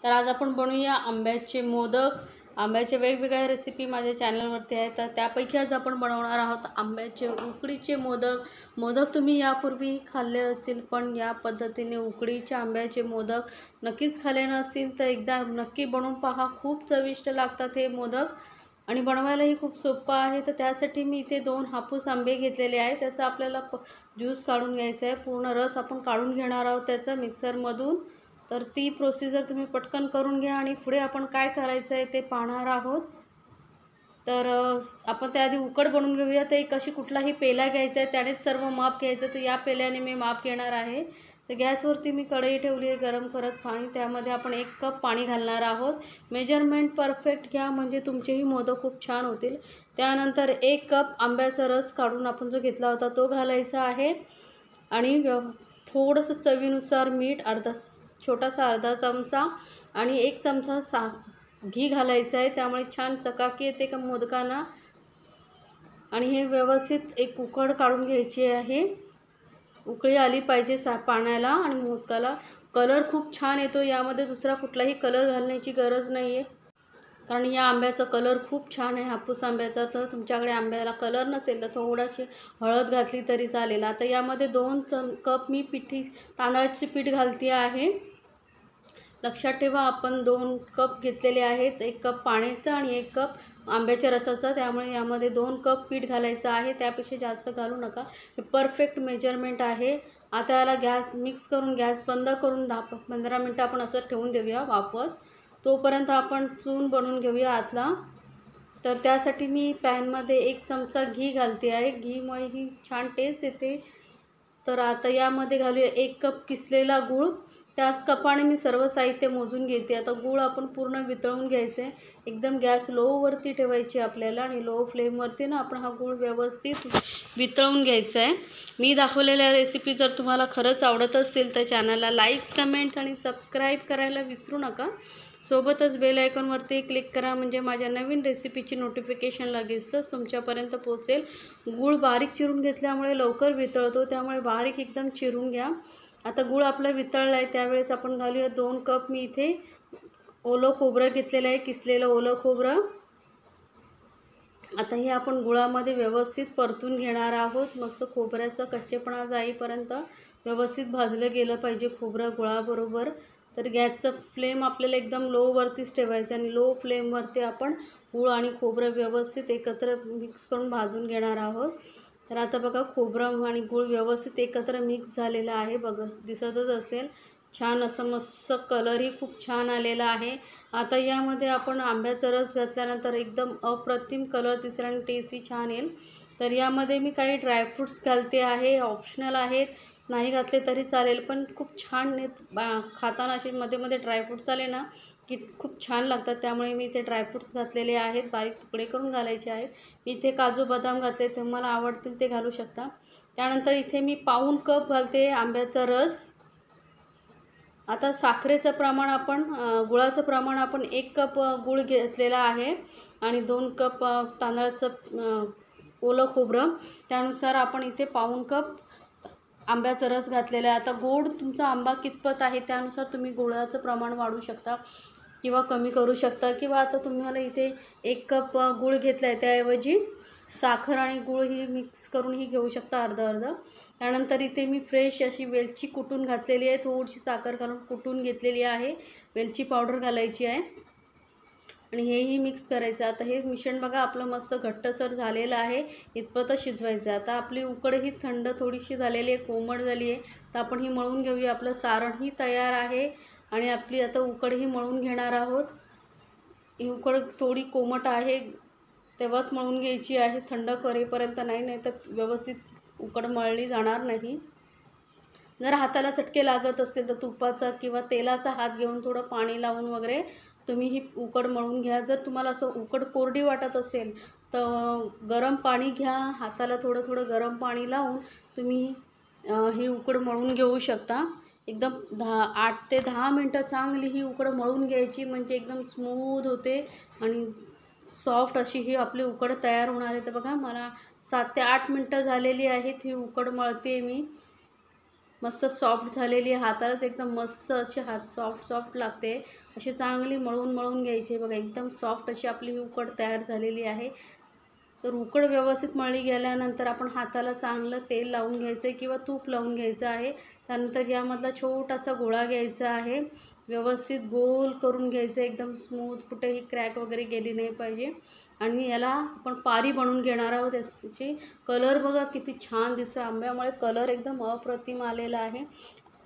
तर आज आपण बनवूया आंब्याचे मोदक। आंब्याचे वेगवेगळ्या रेसिपी माझ्या चॅनलवरती आहेत, तर त्यापैकी आज आपण बनवणार आहोत आंब्याचे उकडीचे मोदक। तुम्ही यापूर्वी खाल्ले असतील, पण या पद्धतीने उकडीचे आंब्याचे मोदक नक्कीच खाल्ले नसतील तर एकदा नक्की बनवून पहा। खूप चविष्ट लागतात हे मोदक आणि बनवायलाही खूप सोपं आहे। तर त्यासाठी मी इथे 2 हापूस आंबे घेतलेले आहेत। त्याचा आपल्याला ज्यूस काढून घ्यायचा आहे, पूर्ण रस आपण काढून घेणार आहोत त्याचा मिक्सरमधून। तर ती प्रोसिजर तुम्ही पटकन करून घ्या आणि पुढे आपण काय करायचं आहे ते पाहणार आहोत। तर आपण त्याआधी उकड बनवून घेऊया। तर एक अशी कुठलाही पेला घ्यायचा आहे, त्यानेच सर्व माप घ्यायचं। तर या पेल्याने मी माप घेणार आहे। तर गॅसवरती मी कढई ठेवली आहे गरम करत पाणी, त्यामध्ये आपण 1 कप पाणी घालणार आहोत। मेजरमेंट परफेक्ट घ्या म्हणजे तुमचेही मोदक खूप छान होतील। त्यानंतर 1 कप आंब्याचा रस काढून आपण जो घेतला होता तो घालायचा आहे आणि थोडंसं चवीनुसार मीठ, छोटासा अर्धा चमचा आणि 1 चमचा घी घालायचं आहे, त्यामुळे छान चकाकी येते का मोदकांना। आणि हे व्यवस्थित एक उकड काढून घ्यायची आहे। उकळी आली पाहिजे पाण्याला आणि मोदकाला। कलर खूप छान येतो यामध्ये, दुसरा कुठलाही कलर घालण्याची गरज नाही आहे, कारण या आंब्याचा कलर खूप छान आहे हापूस आंब्याचा। तर तुमच्याकडे आंब्याला कलर नसेल तर थोडीशी हळद घातली तरी चालेल। आता यामध्ये 2 कप मी तांदळाचे पीठ घालते आहे। लक्षात ठेवा आपण 2 कप घेतलेले आहेत, 1 कप पाण्याचा आणि 1 कप आंब्याच्या रसाचा, त्यामुळे यामध्ये 2 कप पीठ घालायचं आहे, त्यापेक्षा जास्त घालू नका। हे परफेक्ट मेजरमेंट आहे। आता याला गॅस मिक्स करून गॅस बंद करून 10-15 मिनटं आपण असं ठेवून देऊया वाफवत। तोपर्यंत आपण चून बनवून घेऊया आतला। तर त्यासाठी मी पॅनमध्ये 1 चमचा घी घालते आहे, घीमुळे ही छान टेस्ट येते। तर आता यामध्ये घालूया 1 कप किसलेला गूळ। त्याच कपाने मी सर्व साहित्य मोजून घेते। आता गूळ आपण पूर्ण वितळून घ्यायचे, एकदम गॅस लोवरती ठेवायची आपल्याला आणि लो फ्लेमवरती ना आपण हा गूळ व्यवस्थित वितळून घ्यायचा आहे। मी दाखवलेल्या रेसिपी जर तुम्हाला खरंच आवडत असतील तर चॅनलला लाईक, कमेंट्स आणि सबस्क्राईब करायला विसरू नका। सोबतच बेल आयकॉनवरती क्लिक करा म्हणजे माझ्या नवीन रेसिपीची नोटिफिकेशन लगेचच तुमच्यापर्यंत पोहोचेल। गूळ बारीक चिरून घेतल्यामुळे लवकर वितळतो, त्यामुळे बारीक एकदम चिरून घ्या। आता गूळ आपला वितळला आहे, त्यावेळेस आपण घालूया 2 कप मी इथे ओलं खोबरं घेतलेलं आहे, किसलेलं ओलं खोबरं। आता हे आपण गुळामध्ये व्यवस्थित परतून घेणार आहोत। मस्त खोबऱ्याचा कच्चेपणा जाईपर्यंत व्यवस्थित भाजलं गेलं पाहिजे खोबरं गुळाबरोबर। तर गॅसचा फ्लेम आपल्याला एकदम लोवरतीच ठेवायचा आणि लो फ्लेमवरती आपण गूळ आणि खोबरं व्यवस्थित एकत्र मिक्स करून भाजून घेणार आहोत। तर आता बघा खोबरं आणि गूळ व्यवस्थित एकत्र मिक्स झालेलं आहे, बघा दिसतच असेल। छान असं मस्त कलरही खूप छान आलेला आहे। आता यामध्ये आपण आंब्याचा रस घातल्यानंतर एकदम अप्रतिम कलर दिसेल आणि टेस्टही छान येईल। तर यामध्ये मी काही ड्रायफ्रूट्स घालते आहे, ऑप्शनल आहेत, नाही घातले तरी चालेल, पण खूप छान खाताना असे मध्ये मध्ये ड्रायफ्रूट्स आले ना की खूप छान लागतात, त्यामुळे मी इथे ड्रायफ्रूट्स घातलेले आहेत, बारीक तुकडे करून घालायचे आहेत। मी इथे काजू बदाम घातले, तुम्हाला आवडतील ते घालू शकता। त्यानंतर इथे मी पाऊण कप घालते आंब्याचा रस। आता साखरेचं प्रमाण गुळाचं प्रमाण आपण 1 कप गूळ घेतलेला आहे आणि 2 कप तांदळाचं ओलं खोबरं, त्यानुसार आपण इथे पाऊण कप आंब्याचा रस घातलेला आहे। आता गोड तुमचा आंबा कितपत आहे त्यानुसार तुम्ही गुळाचं प्रमाण वाढवू शकता किंवा कमी करू शकता, किंवा आता तुम्हाला इथे 1 कप गूळ घेतला आहे त्याऐवजी साखर आणि गूळ ही मिक्स करून ही घेऊ शकता अर्ध-अर्ध। त्यानंतर इथे मी फ्रेश अशी वेलची कुटून घातलेली आहे, थोडीशी साखर घालून कुटून घेतलेली आहे, वेलची पावडर घालायची आहे आणि हेही मिक्स करायचं। आता हे मिश्रण बघा आपलं मस्त घट्टसर झालेलं आहे, इतपतच शिजवायचं। आता आपली उकड ही थंड थोडीशी झालेली आहे, कोमट झाली आहे, तर आपण ही मळून घेऊया। आपलं सारणही तयार आहे आणि आपली आता उकड ही मळून घेणार आहोत। ही उकड थोडी कोमट आहे तेव्हाच मळून घ्यायची आहे, थंड करेपर्यंत नाही तर व्यवस्थित उकड मळली जाणार नाही। जर हाताला चटके लागत असतील तर तुपाचा किंवा तेलाचा हात घेऊन थोडं पाणी लावून वगैरे तुम्ही ही उकड मळून घ्या। जर तुम्हाला असं उकड कोरडी वाटत असेल तर गरम पाणी घ्या, हाताला थोडं थोडं गरम पाणी लावून तुम्ही ही उकड मळून घेऊ शकता। एकदम 8 ते 10 मिनटं चांगली ही उकड मळून घ्यायची, म्हणजे एकदम स्मूथ होते आणि सॉफ्ट अशी ही आपली उकड तयार होणार आहे। तर बघा मला 7 ते 8 मिनटं झालेली आहेत, ही उकड मळते मी। मस्त सॉफ्ट झालेली आहे, हातालाच एकदम मस्त असे हात सॉफ्ट लागते. अशी चांगली मळून घ्यायची. बघा एकदम सॉफ्ट अशी आपली ही उकड तयार झालेली आहे. तर उकड व्यवस्थित मळली गेल्यानंतर आपण हाताला चांगलं तेल लावून घ्यायचं आहे किंवा तूप लावून घ्यायचं आहे. त्यानंतर यामधला छोटासा गोळा घ्यायचा आहे, व्यवस्थित गोल करून घ्यायचं, एकदम स्मूथ, कुठेही क्रॅक वगैरे गेली नाही पाहिजे. आणि याला आपण पारी बनवून घेणार आहोत. त्याची कलर बघा किती छान दिसतो, आंब्यामुळे कलर एकदम अप्रतिम आलेला आहे.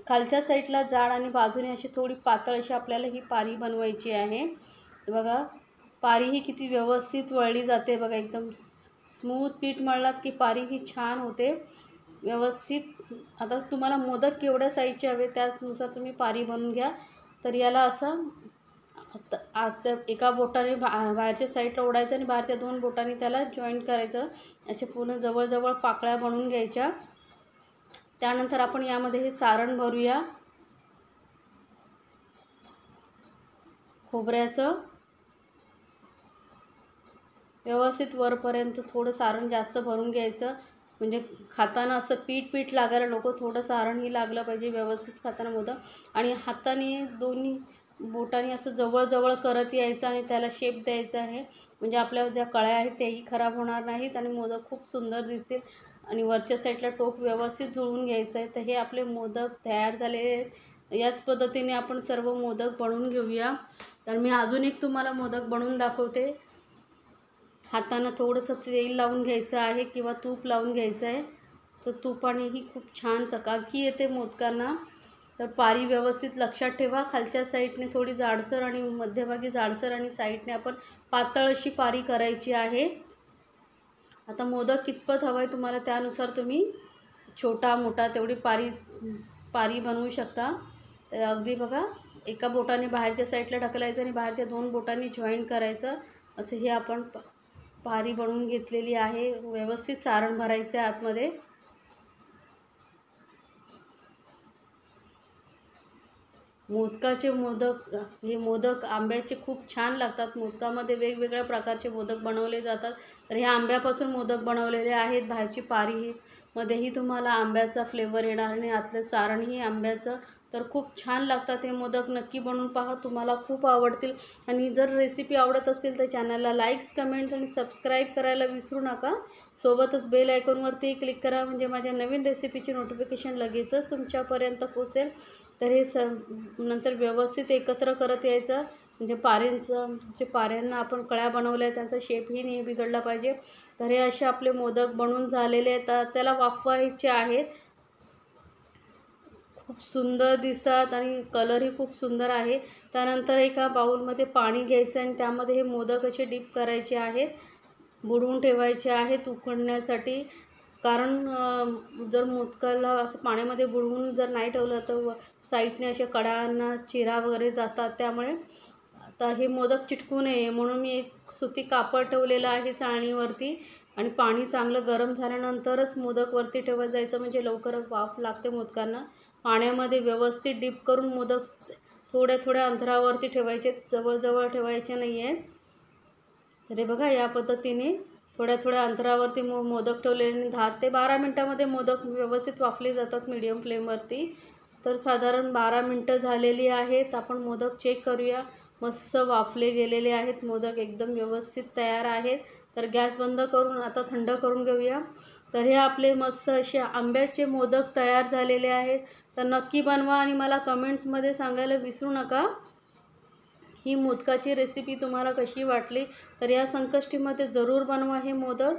खालच्या साईडला जाड आणि बाजूने अशी थोडी पातळ अशी आपल्याला ही पारी बनवायची आहे. बघा पारी ही किती व्यवस्थित वळली जाते. बघा एकदम स्मूथ पीठ मळलात की पारी ही छान होते व्यवस्थित. आता तुम्हाला मोदक केवढ्या साईजचे हवे त्यानुसार तुम्ही पारी बनवून घ्या. तर याला असं एका बोटाने बाहेरच्या साईडला ओढायचं आणि बाहेरच्या 2 बोटांनी त्याला जॉईंट करायचं. असे पूर्ण जवळ पाकळ्या बनवून घ्यायच्या. त्यानंतर आपण यामध्ये हे सारण भरूया. खोबऱ्याचं व्यवस्थित वरपर्यंत थोडं सारण जास्त भरून घ्यायचं, म्हणजे खाताना असं पीठ लागायला नको, थोडं सारणही लागलं पाहिजे व्यवस्थित खाताना मोदक. आणि हाताने दोन्ही बोटांनी असं जवळ करत यायचं आणि त्याला शेप द्यायचा आहे, म्हणजे आपल्या ज्या कळ्या आहेत त्याही खराब होणार नाहीत आणि मोदक खूप सुंदर दिसतील. आणि वरच्या साईडला टोप व्यवस्थित जुळवून घ्यायचं आहे. तर हे आपले मोदक तयार झालेले आहेत. याच पद्धतीने आपण सर्व मोदक बनवून घेऊया. तर मी अजून एक तुम्हाला मोदक बनवून दाखवते. हातानं थोडंसं तेल लावून घ्यायचं आहे किंवा तूप लावून घ्यायचं आहे. तर तुपानेही खूप छान चकाकी येते मोदकांना. तर पारी व्यवस्थित लक्षात ठेवा, खालच्या साईडने थोडी जाडसर आणि मध्यभागी जाडसर आणि साईडने आपण पातळ अशी पारी करायची आहे. आता मोदक कितपत हवं आहे तुम्हाला त्यानुसार तुम्ही छोटा मोठा तेवढी पारी बनवू शकता. तर अगदी बघा एका बोटाने बाहेरच्या साईडला ढकलायचं आणि बाहेरच्या 2 बोटांनी जॉईंट करायचं. असं हे आपण पारी बनवून घेतलेली आहे. व्यवस्थित सारण भरायचं आहे आतमध्ये. मोदकाचे मोदक, हे मोदक आंब्याचे खूप छान लागतात. मोदकामध्ये वेगवेगळ्या प्रकारचे मोदक बनवले जातात. तर हे आंब्यापासून मोदक बनवलेले आहेत. बाहेरची पारी मध्येही तुम्हाला आंब्याचा फ्लेवर येणार आणि आतलं सारणही आंब्याचं. तर खूप छान लागतात हे मोदक. नक्की बनवून पहा, तुम्हाला खूप आवडतील. आणि जर रेसिपी आवडत असेल तर चॅनलला लाईक्स, कमेंट्स आणि सबस्क्राईब करायला विसरू नका. सोबतच बेल आयकॉनवरती क्लिक करा, म्हणजे माझ्या नवीन रेसिपीची नोटिफिकेशन लगेचच तुमच्यापर्यंत पोहोचेल. तर हे नंतर व्यवस्थित एकत्र करत यायचं, म्हणजे पाऱ्यांना आपण कळ्या बनवल्या त्यांचा शेपही नाही बिघडला पाहिजे. तर हे असे आपले मोदक बनवून झालेले आहेत. त्याला वाफवायचे आहेत. खूप सुंदर दिसतात आणि कलरही खूप सुंदर आहे. त्यानंतर एका बाउलमध्ये पाणी घ्यायचं आणि त्यामध्ये हे मोदक असे डीप करायचे आहेत, बुडवून ठेवायचे आहेत उकडण्यासाठी. कारण जर मोदकाला असं पाण्यामध्ये बुडवून जर नाही ठेवलं तर साईडने अशा कडांना चिरा वगैरे जातात. त्यामुळे आता हे मोदक चिटकू नये म्हणून मी एक सुती कापड ठेवलेलं आहे चाळणीवरती. आणि पाणी चांगलं गरम झाल्यानंतरच मोदक वरती ठेवत जायचं, म्हणजे लवकर वाफ लागते मोदकांना. पाण्यामध्ये व्यवस्थित डीप करून मोदक थोड्या अंतरावरती ठेवायचे, जवळ ठेवायचे नाही आहेत. तर हे बघा या पद्धतीने थोड्या अंतरावरती मोदक ठेवलेले 10 ते 12 मिनटामध्ये मोदक व्यवस्थित वाफले जातात मीडियम फ्लेमवरती. तर साधारण 12 मिनटं झालेली आहेत. आपण मोदक चेक करूया. मस्त वाफले गेलेले आहेत मोदक, एकदम व्यवस्थित तयार आहेत. तर गॅस बंद करून आता थंड करून घेऊया. तर हे आपले मस्त असे आंब्याचे मोदक तयार झालेले आहेत. तर नक्की बनवा आणि मला कमेंट्समध्ये सांगायला विसरू नका ही मोदकाची रेसिपी तुम्हाला कशी वाटली. तर या संकष्टीमध्ये जरूर बनवा हे मोदक.